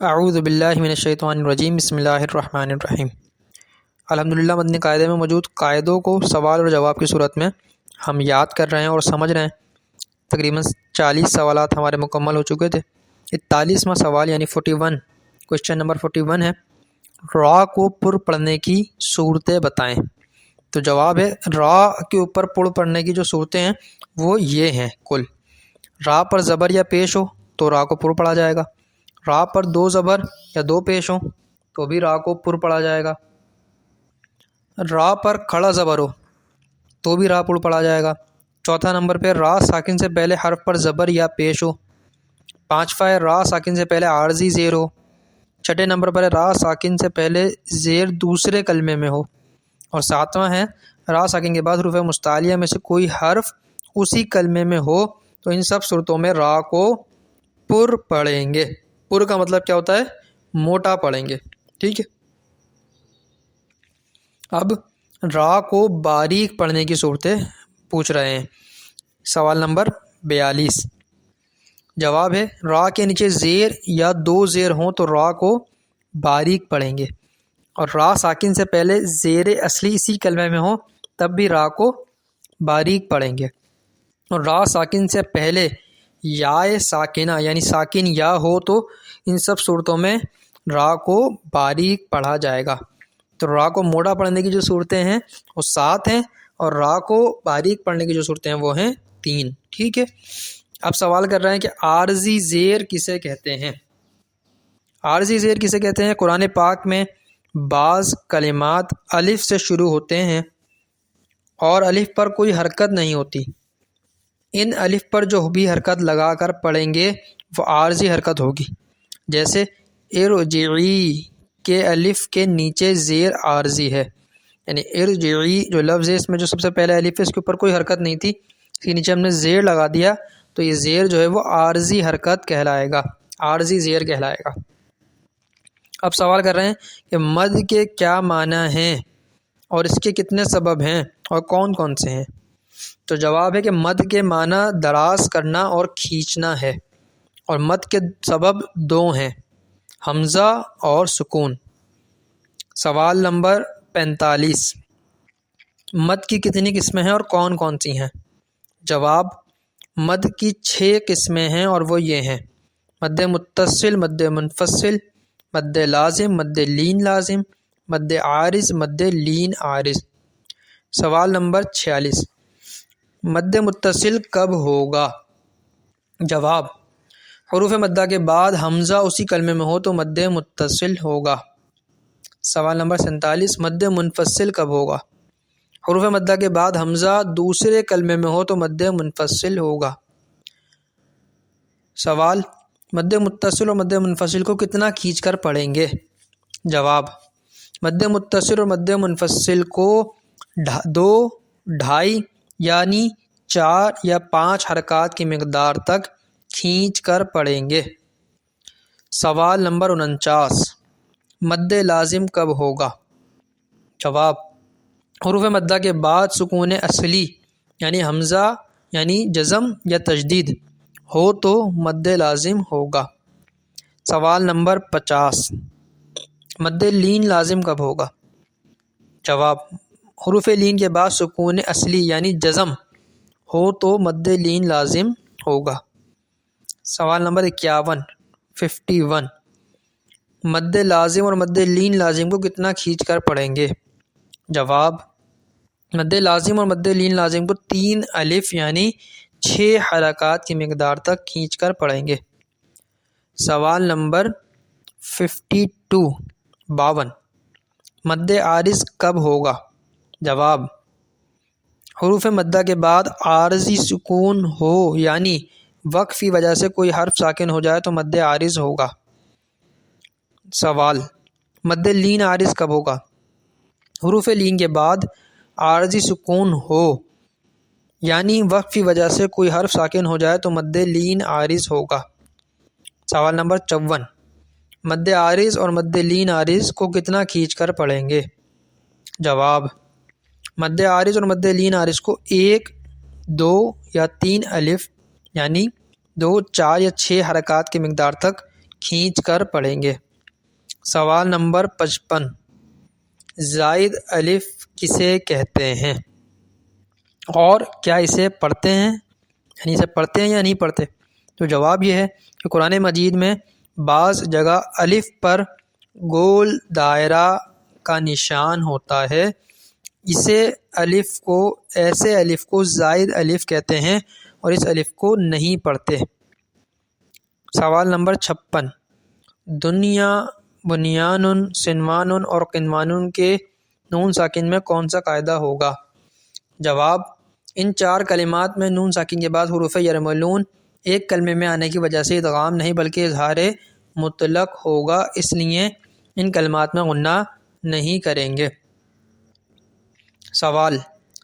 اعوذ باللہ من الشیطان الرجیم، بسم اللہ الرحمن الرحیم۔ الحمدللہ متن قاعدے میں موجود قاعدوں کو سوال اور جواب کی صورت میں ہم یاد کر رہے ہیں اور سمجھ رہے ہیں۔ تقریباً 40 سوالات ہمارے مکمل ہو چکے تھے۔ 41واں سوال یعنی 41، کوشچن نمبر 41 ہے، را کو پر پڑھنے کی صورتیں بتائیں۔ تو جواب ہے را کے اوپر پر پڑھنے کی جو صورتیں ہیں وہ یہ ہیں کل۔ را پر زبر یا پیش ہو تو را کو پر پڑھا جائے گا۔ را پر دو زبر یا دو پیش ہوں تو بھی را کو پر پڑھا جائے گا۔ را پر کھڑا زبر ہو تو بھی را پر پڑھا جائے گا۔ چوتھا نمبر پہ را ساکن سے پہلے حرف پر زبر یا پیش ہو۔ پانچواں ہے را ساکن سے پہلے عارضی زیر ہو۔ چھٹے نمبر پر را ساکن سے پہلے زیر دوسرے کلمے میں ہو۔ اور ساتواں ہے را ساکن کے بعد حروف مستعلیہ میں سے کوئی حرف اسی کلمے میں ہو تو ان سب صورتوں میں را کو پر پڑھیں گے۔ پر کا مطلب کیا ہوتا ہے؟ موٹا پڑھیں گے، ٹھیک ہے۔ اب را کو باریک پڑھنے کی صورتیں پوچھ رہے ہیں۔ سوال نمبر 42، جواب ہے را کے نیچے زیر یا دو زیر ہوں تو را کو باریک پڑھیں گے، اور را ساکن سے پہلے زیر اصلی اسی کلمے میں ہو تب بھی را کو باریک پڑھیں گے، اور را ساکن سے پہلے یا ساکنہ یعنی ساکن یا ہو تو ان سب صورتوں میں را کو باریک پڑھا جائے گا۔ تو را کو موٹا پڑھنے کی جو صورتیں ہیں وہ 7 ہیں، اور را کو باریک پڑھنے کی جو صورتیں ہیں وہ ہیں 3، ٹھیک ہے۔ اب سوال کر رہے ہیں کہ عارضی زیر کسے کہتے ہیں؟ عارضی زیر کسے کہتے ہیں؟ قرآن پاک میں بعض کلمات الف سے شروع ہوتے ہیں اور الف پر کوئی حرکت نہیں ہوتی۔ ان الف پر جو بھی حرکت لگا کر پڑھیں گے وہ عارضی حرکت ہوگی، جیسے ارجعی کے الف کے نیچے زیر عارضی ہے، یعنی ارجعی جو لفظ ہے اس میں جو سب سے پہلے الف ہے اس کے اوپر کوئی حرکت نہیں تھی، اس کے نیچے ہم نے زیر لگا دیا تو یہ زیر جو ہے وہ عارضی حرکت کہلائے گا، عارضی زیر کہلائے گا۔ اب سوال کر رہے ہیں کہ مد کے کیا معنی ہیں اور اس کے کتنے سبب ہیں اور کون کون سے ہیں؟ تو جواب ہے کہ مد کے معنی دراز کرنا اور کھینچنا ہے، اور مد کے سبب 2 ہیں، حمزہ اور سکون۔ سوال نمبر 45، مد کی کتنی قسمیں ہیں اور کون کون سی ہیں؟ جواب، مد کی 6 قسمیں ہیں اور وہ یہ ہیں: مد متصل، مد منفصل، مد لازم، مد لین لازم، مد عارض، مد لین عارض۔ سوال نمبر 46، مد متصل کب ہوگا؟ جواب، حروف مدہ کے بعد حمزہ اسی کلمے میں ہو تو مد متصل ہوگا۔ سوال نمبر 47، مد منفصل کب ہوگا؟ حروف مدہ کے بعد حمزہ دوسرے کلمے میں ہو تو مد منفصل ہوگا۔ سوال، مد متصل اور مد منفصل کو کتنا کھینچ کر پڑھیں گے؟ جواب، مد متصل اور مد منفصل کو 2، 2.5 یعنی 4 یا 5 حرکات کی مقدار تک کھینچ کر پڑھیں گے۔ سوال نمبر 49، مد لازم کب ہوگا؟ جواب، حروف مدہ کے بعد سکون اصلی یعنی حمزہ یعنی جزم یا تشدید ہو تو مد لازم ہوگا۔ سوال نمبر 50، مد لین لازم کب ہوگا؟ جواب، حروف لین کے بعد سکون اصلی یعنی جزم ہو تو مد لین لازم ہوگا۔ سوال نمبر 51، مد لازم اور مد لین لازم کو کتنا کھینچ کر پڑھیں گے؟ جواب، مد لازم اور مد لین لازم کو 3 الف یعنی 6 حرکات کی مقدار تک کھینچ کر پڑھیں گے۔ سوال نمبر 52، مد عارض کب ہوگا؟ جواب، حروف مدہ کے بعد عارضی سکون ہو یعنی وقف کی وجہ سے کوئی حرف ساکن ہو جائے تو مد عارض ہوگا۔ سوال، مد لین عارض کب ہوگا؟ حروف لین کے بعد عارضی سکون ہو یعنی وقف کی وجہ سے کوئی حرف ساکن ہو جائے تو مد لین عارض ہوگا۔ سوال نمبر 54، مد عارض اور مد لین عارض کو کتنا کھینچ کر پڑھیں گے؟ جواب، مد عارض اور مد لین عارض کو 1، 2 یا 3 الف یعنی 2، 4 یا 6 حرکات کی مقدار تک کھینچ کر پڑھیں گے۔ سوال نمبر 55، زائد الف کسے کہتے ہیں اور کیا اسے پڑھتے ہیں، یعنی اسے پڑھتے ہیں یا نہیں پڑھتے؟ تو جواب یہ ہے کہ قرآن مجید میں بعض جگہ الف پر گول دائرہ کا نشان ہوتا ہے، ایسے الف کو زائد الف کہتے ہیں اور اس الف کو نہیں پڑھتے۔ سوال نمبر 56، دنیا، بنیان، سنوان اور قنوان کے نون ساکن میں کون سا قاعدہ ہوگا؟ جواب، ان 4 کلمات میں نون ساکن کے بعد حروف یرملون ایک کلمے میں آنے کی وجہ سے ادغام نہیں بلکہ اظہار مطلق ہوگا، اس لیے ان کلمات میں غنہ نہیں کریں گے۔ سوال،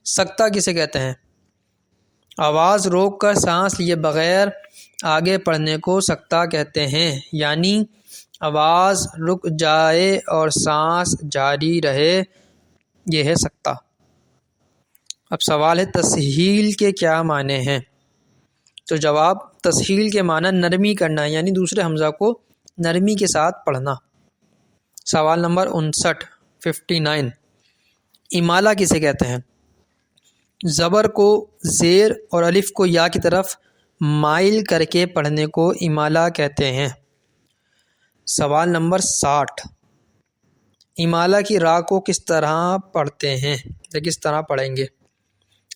سکتہ کسے کہتے ہیں؟ آواز روک کر سانس لیے بغیر آگے پڑھنے کو سکتہ کہتے ہیں، یعنی آواز رک جائے اور سانس جاری رہے، یہ ہے سکتہ۔ اب سوال ہے تسہیل کے کیا معنی ہیں؟ تو جواب، تسہیل کے معنی نرمی کرنا، یعنی دوسرے حمزہ کو نرمی کے ساتھ پڑھنا۔ سوال نمبر 59، امالہ کسے کہتے ہیں؟ زبر کو زیر اور الف کو یا کی طرف مائل کر کے پڑھنے کو امالہ کہتے ہیں۔ سوال نمبر 60، امالہ کی را کو کس طرح پڑھتے ہیں یا کس طرح پڑھیں گے؟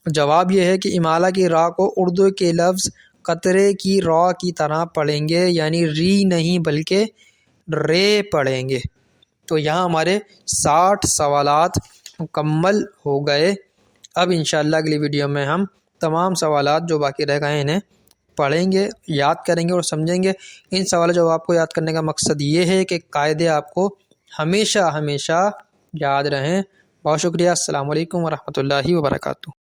جواب یہ ہے کہ امالہ کی را کو اردو کے لفظ قطرے کی را کی طرح پڑھیں گے، یعنی ری نہیں بلکہ رے پڑھیں گے۔ تو یہاں ہمارے 60 سوالات مکمل ہو گئے۔ اب انشاءاللہ اگلی ویڈیو میں ہم تمام سوالات جو باقی رہ گئے انہیں پڑھیں گے، یاد کریں گے اور سمجھیں گے۔ ان سوالات جو آپ کو یاد کرنے کا مقصد یہ ہے کہ قاعدے آپ کو ہمیشہ یاد رہیں۔ بہت شکریہ۔ السلام علیکم ورحمۃ اللہ وبرکاتہ۔